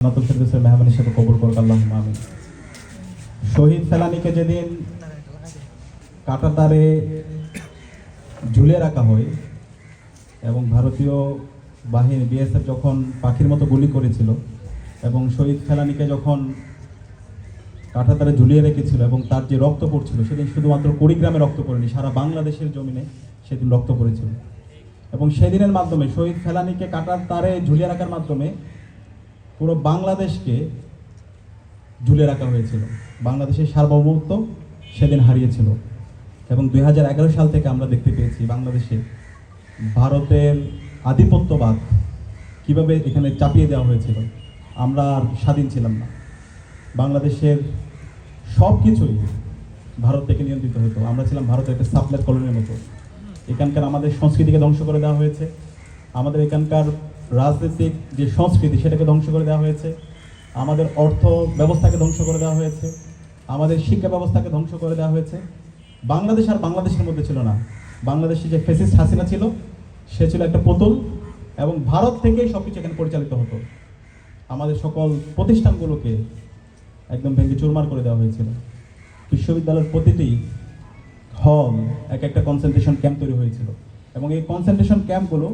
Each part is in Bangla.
নতুন ফেরদৌসের মেহমান হিসেবে কবুল করুক আল্লাহুম্মা আমিন। শহীদ ফেলানীকে যেদিন কাঁটাতারে ঝুলে রাখা হয় এবং ভারতীয় বাহিনী বিএসএফ যখন পাখির মতো গুলি করেছিল এবং শহীদ ফেলানীকে যখন কাঁটাতারে ঝুলিয়ে রেখেছিল এবং তার যে রক্ত পড়ছিল সেদিন শুধুমাত্র কুড়িগ্রামে রক্ত পড়েনি, সারা বাংলাদেশের জমিনে সেদিন রক্ত পড়েছিল। এবং সেদিনের মাধ্যমে শহীদ ফেলানীকে কাঁটার তারে ঝুলিয়ে রাখার মাধ্যমে পুরো বাংলাদেশকে ঝুলে রাখা হয়েছিল। বাংলাদেশের সার্বভৌমত্ব সেদিন হারিয়েছিল এবং 2011 সাল থেকে আমরা দেখতে পেয়েছি বাংলাদেশে ভারতের আধিপত্যবাদ কিভাবে এখানে চাপিয়ে দেওয়া হয়েছিল। আমরা আর স্বাধীন ছিলাম না, বাংলাদেশের সব কিছুই ভারত থেকে নিয়ন্ত্রিত হতো। আমরা ছিলাম ভারতের একটা সাপ্লাই কলোনির মতো। এখানকার আমাদের সংস্কৃতিকে ধ্বংস করে দেওয়া হয়েছে, আমাদের এখানকার রাজনৈতিক যে সংস্কৃতি সেটাকে ধ্বংস করে দেওয়া হয়েছে, আমাদের অর্থ ব্যবস্থাকে ধ্বংস করে দেওয়া হয়েছে, আমাদের শিক্ষা ব্যবস্থাকে ধ্বংস করে দেওয়া হয়েছে। বাংলাদেশ আর বাংলাদেশের মধ্যে ছিল না। বাংলাদেশে যে ফ্যাসিস্ট হাসিনা ছিল সে ছিল একটা পুতুল এবং ভারত থেকেই সব কিছু এখানে পরিচালিত হতো। আমাদের সকল প্রতিষ্ঠানগুলোকে একদম ভেঙে চুরমার করে দেওয়া হয়েছিল। বিশ্ববিদ্যালয়ের প্রতিটি হল এক একটা কনসেন্ট্রেশন ক্যাম্প তৈরি হয়েছিল এবং এই কনসেন্ট্রেশন ক্যাম্পগুলো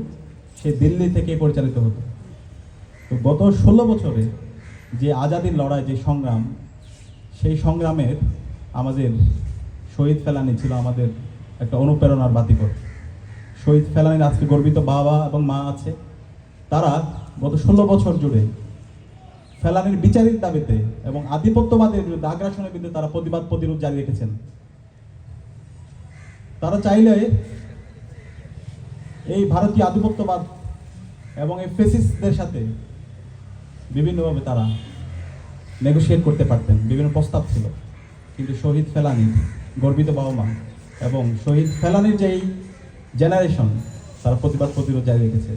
সে দিল্লি থেকে পরিচালিত হতো। তো গত 16 বছরে যে আজাদির লড়াই, যে সংগ্রাম, সেই সংগ্রামের আমাদের শহীদ ফেলানী ছিল আমাদের একটা অনুপ্রেরণার বাতিঘর। শহীদ ফেলানীর আজকে গর্বিত বাবা এবং মা আছে, তারা গত 16 বছর জুড়ে ফেলানীর বিচারের দাবিতে এবং আধিপত্যবাদের বিরুদ্ধে, আগ্রাসনের বিরুদ্ধে তারা প্রতিবাদ প্রতিরোধ জারি রেখেছেন। তারা চাইলে এই ভারতীয় আধিপত্যবাদ এবং এই ফেসিস্টদের সাথে বিভিন্নভাবে তারা নেগোশিয়েট করতে পারতেন, বিভিন্ন প্রস্তাব ছিল, কিন্তু শহীদ ফেলানী গর্বিত বাবা মা এবং শহীদ ফেলানীর যেই জেনারেশন তারা প্রতিবাদ প্রতিরোধ জারি রেখেছে।